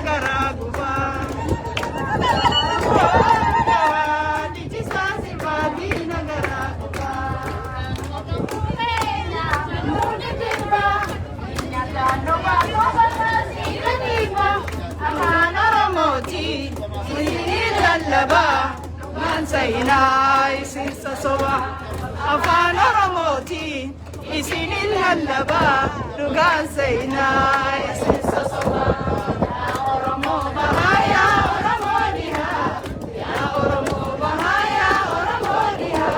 garaguba. Dichisa sirvadi nagaraguba. Amanaramoti, Lallaba, Mansainai, Sisa Soba, Afanaramoti, Isinil Lallaba, Lugan Sainai, Sisa Soba, Oromo Bahaya, Oromodiha, Ya Oromo Bahaya, Oromodiha,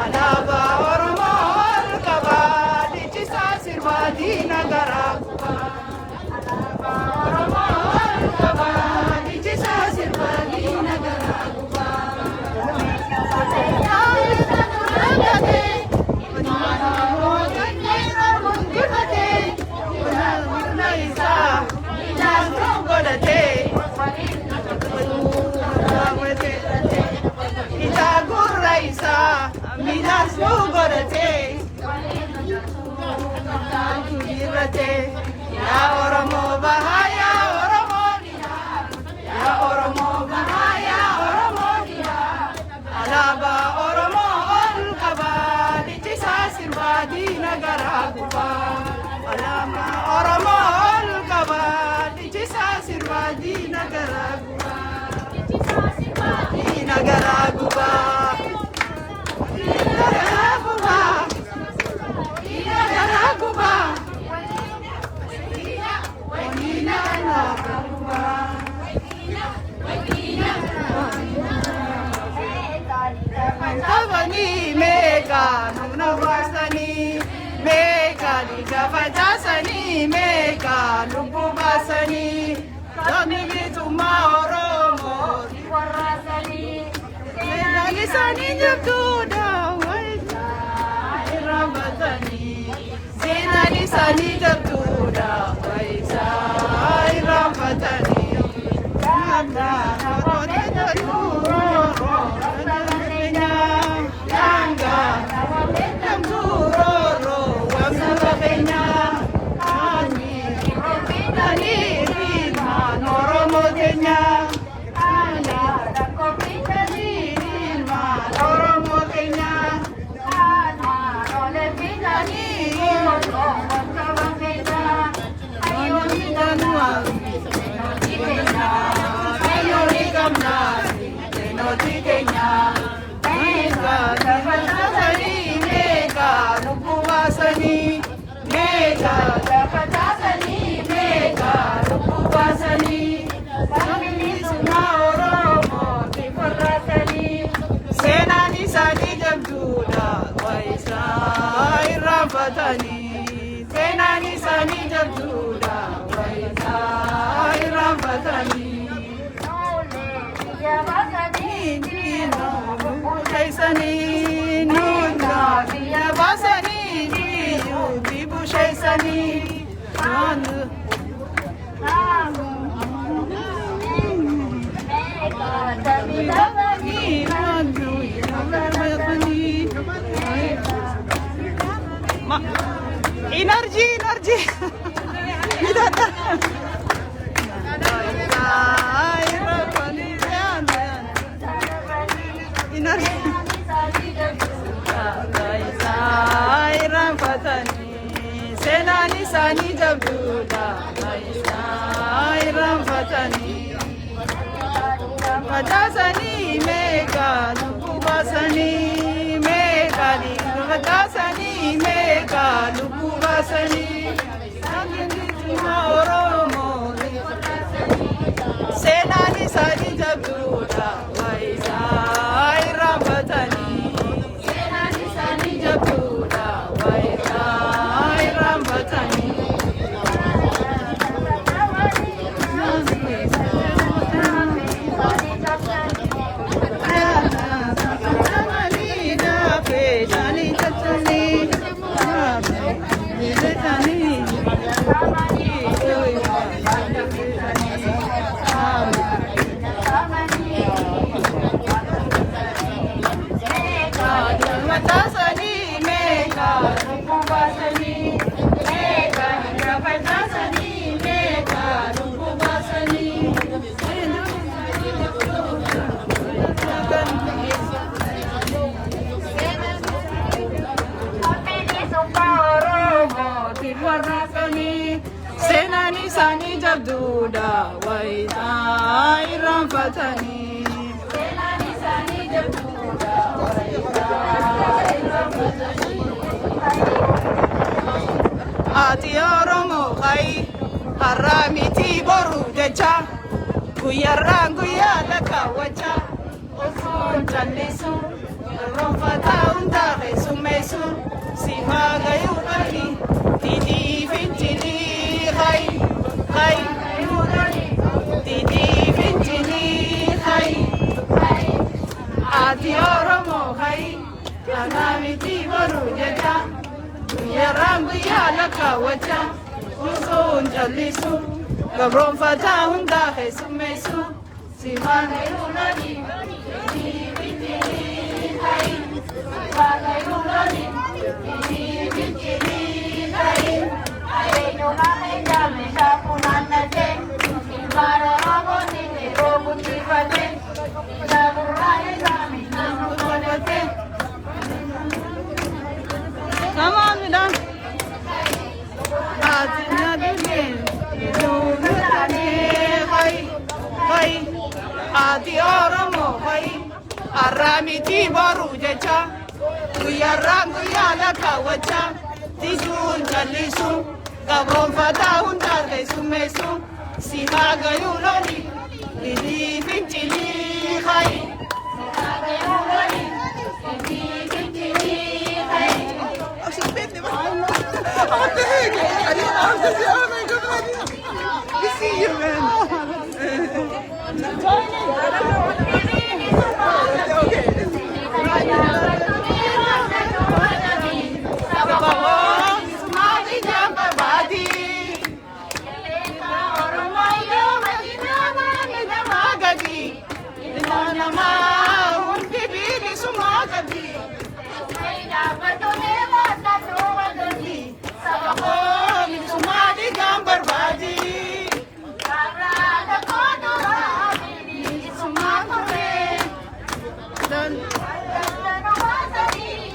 Alaba Oromo Kaba, Dichisa Sirvadi Nagaraguba. Ya Oromo Bahaya, Oromo Diha, Ya Oromo Bahaya, Oromo Diha, Alaba Oromo Olkaba, Dichisa Sirvadi Nagaraguba, Alaba Oromo Olkaba, Dichisa Sirvadi Nagaraguba, Nagaraguba, Nagaraguba, Nagaraguba. Tavani meka nuna basani meka liga fajasani meka lubu basani kami gitu maoromo diwarasani lagi sani jabdu dawai ramadani zinani sani jabdu dawai ramadani nanda Senani sani jabduda waisa irabatani ya basani dino bushaisani nunda ya basani di bushaisani anu Energy. Senani sani jabduda Iram fatani Fajasani meka lukubasani meka Fajasani meka lukubasani Oromo Senani sani jabduda Iram fatani Senani sani jabduda Iram fatani Jani isaanii jabduudha wayitaa irraanfatanii. Seenaan isaanii jabduudha wayitaa irraanfatanii. Ati Oromoo kayi har'a miti boru jecha guyyarraan guyyaa lakkaawwacha osoo hin callisu irraanfataa hundaa keessummeessu si faagayuu dhaqni didii fincilii kayi kayi didii fincilii kayi ati Oromoo kayi har'a miti boru jecha guyyarraan guyyaa lakkaawwacha osoo hin callisu gabroonfataa hundaa keessummeessu si faagayuu dhaqni didii fincilii kayi faagayuu dhaqni didii fincilii kayi. Come on, Milan. Ati Oromoo kayi har'a miti boru jecha guyyarraan guyyaa lakkaawwacha tisuun callisu gabroonfataa hundaa keessummeessu si faagayuu loli didii fincilii kayi.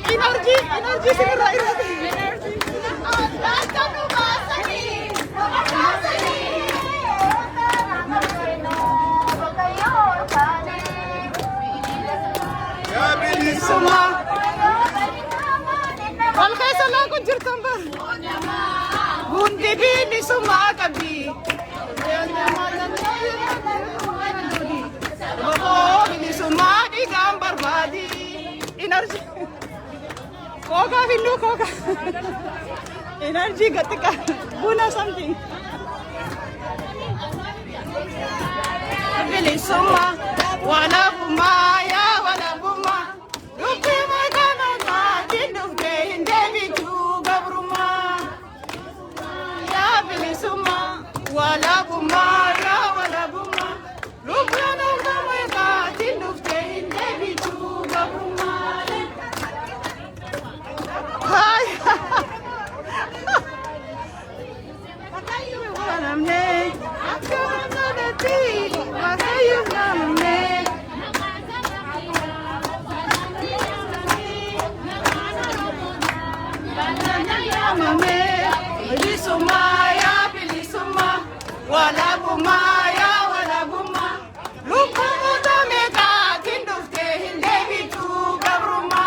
Energi segera energi. Ya bilisuma. Wal kaisala kun jirtan bar. Hundi bilisuma kabi. Oh bilisuma di gambar badi. Energi. Koga Hindu koga. Energy gatika. Buna something. Bilisuma wala buma ya wala buma. Dupi magana na dinufte hindevi tu gabruma. Ya bilisuma wala buma ya wala buma. Dupi magana na dinufte hindevi tu gabruma. Wala buma ya wala buma lukumu domeka tindufte hindevi tu gabruma.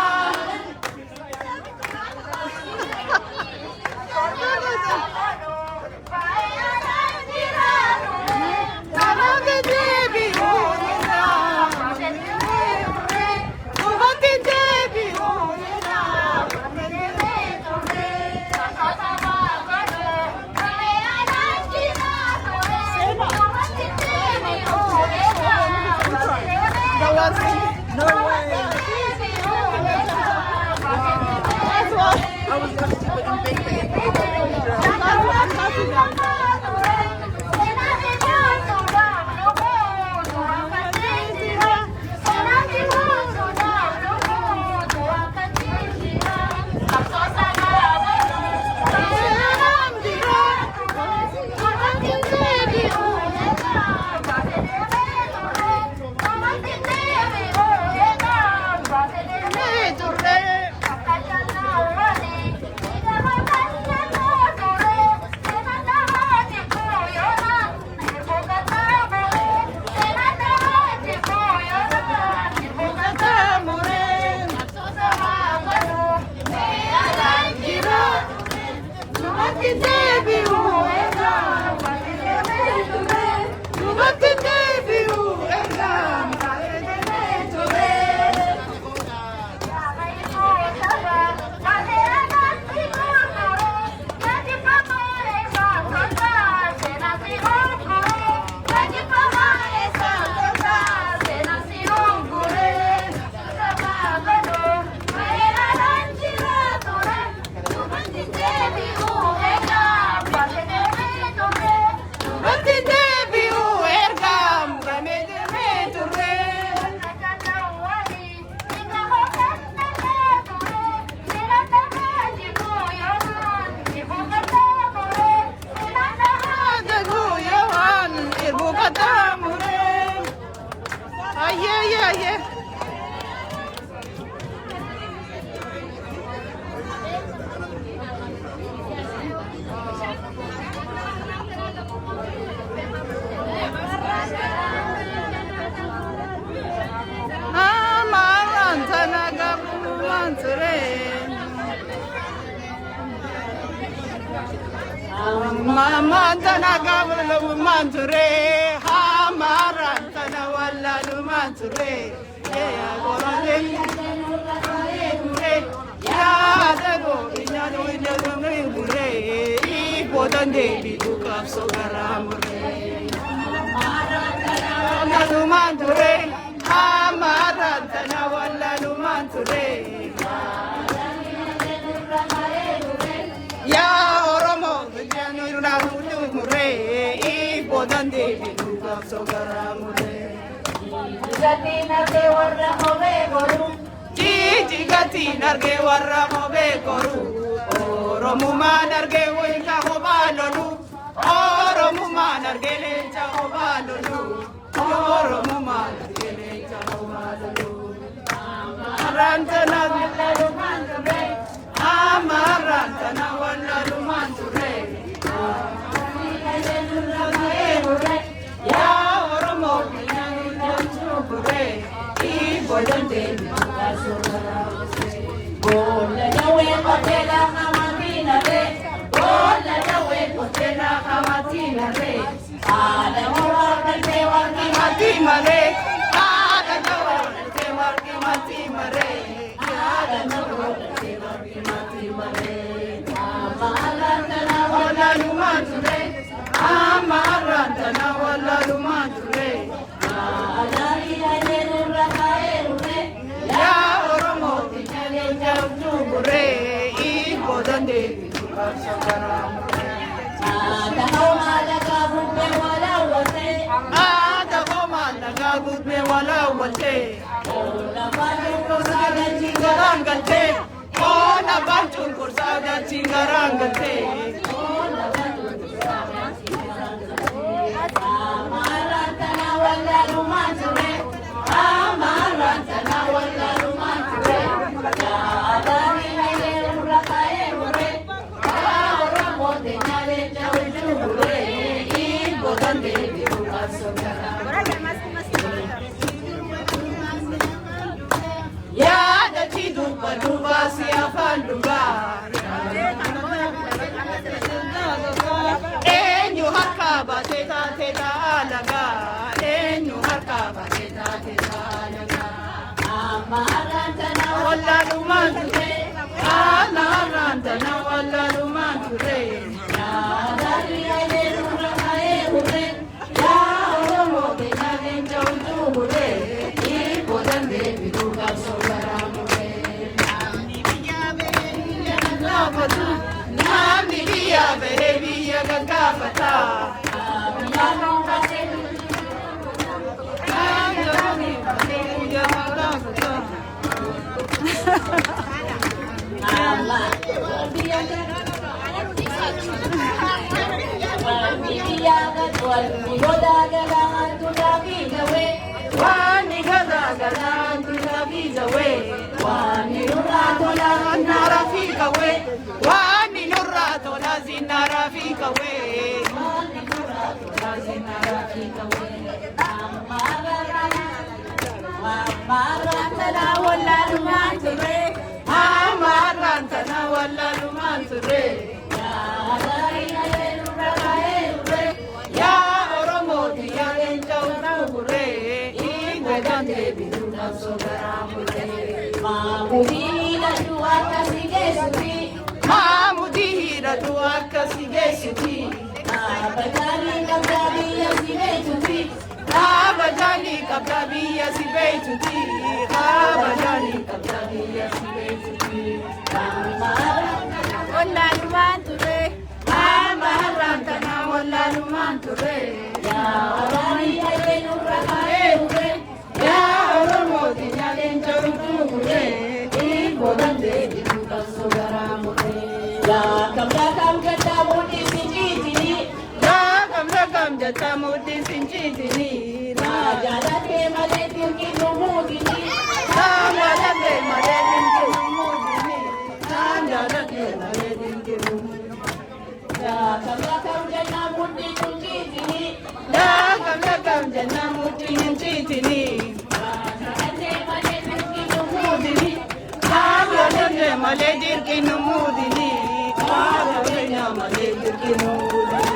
Mamantana gabla manture, hamarantana walla manture. Ya gorale, ya dago inyano inyano mure. Ipodan devi dukap sogaramure. Walla manture, hamarantana walla manture. Ya Oromo, Vijayanu Ramu Mure, Ipodan Devi Dukap Sogaramure. Jigati Narge Warra Mobe Goru, Jigati Narge Warra Mobe Goru, Oromuma Narge Winka Hobalolu, Oromuma Narge Lencha Hobalolu, Oromuma Narge Lencha Hobalolu. Rantana Lumanture, Amarantana walla lumanture. Ya Oromo Pure, Ipodan Devi Gola Nawe Kotela Kamatina Re, Gola Nawe Kotela Kamatina Re, Ada Mawar Tewarki Matima Re, Ada Mawar Tewarki Matima Re, Ada Mawar Tewarki Matima Re. Amarantana walla lumanture, Amarantana walla lumanture. Alari ayenu rakaerure, ya Oromo tinale jabure, Ipodan Devi Dukap Sogaramure. Ada koma laga budme wala wate, Ada koma laga budme wala wate. Ona banjun kursaga chingarangate, Ona banjun kursaga chingarangate. Ona banjun kursaga chingarangate. Amarantana walla lumanture, Amarantana walla lumanture. Ya adari ayenu rakaerure, ya Oromo tinale jabure, Ipodan Devi Dukap Sogaramure. Ya dachi dupa dupa siapa dupa. Enyu harka bateta teta alaga, enyu harka bateta teta alaga. Amarantana walla lumanture, Amarantana walla lumanture. Ya dari ayenu rakaerure, ya Oromo tinale jabure, Ipodan Devi Dukap Sogaramure. Namni biya berebi agakapata. Wani gada gada tulabiza we, Wani nurato la narafika we, Wani nurato la zinarafika we, Wani nurato la zinarafika we. Amarantana walla lumanture, Amarantana walla lumanture. Ya adari ayenu rakaerure, ya Oromo tinale jabure, Ipodan Devi Dukap Sogaramure. Mamudihira duaka sigesuti, Mamudihira duaka sigesuti. Abajani kablabiya sigesuti, Abajani kablabiya sigesuti, Abajani kablabiya sigesuti. Amarantana walla lumanture, Amarantana walla lumanture. Ya adari ayenu rakaerure, ya Oromo tinale jabure, Ipodan Devi Dukap Sogaramure. Lakam lakam jata mudi sinjitini, Lakam lakam jata mudi sinjitini. Rajalate male tirki numudini, Rajalate male tirki numudini, Rajalate male tirki numudini. Lakam lakam jata mudi sinjitini, Lakam lakam jata mudi sinjitini. Rajalate male tirki numudini, Rajalate male tirki numudini, Rajalate male tirki numudini.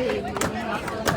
Pilipinas.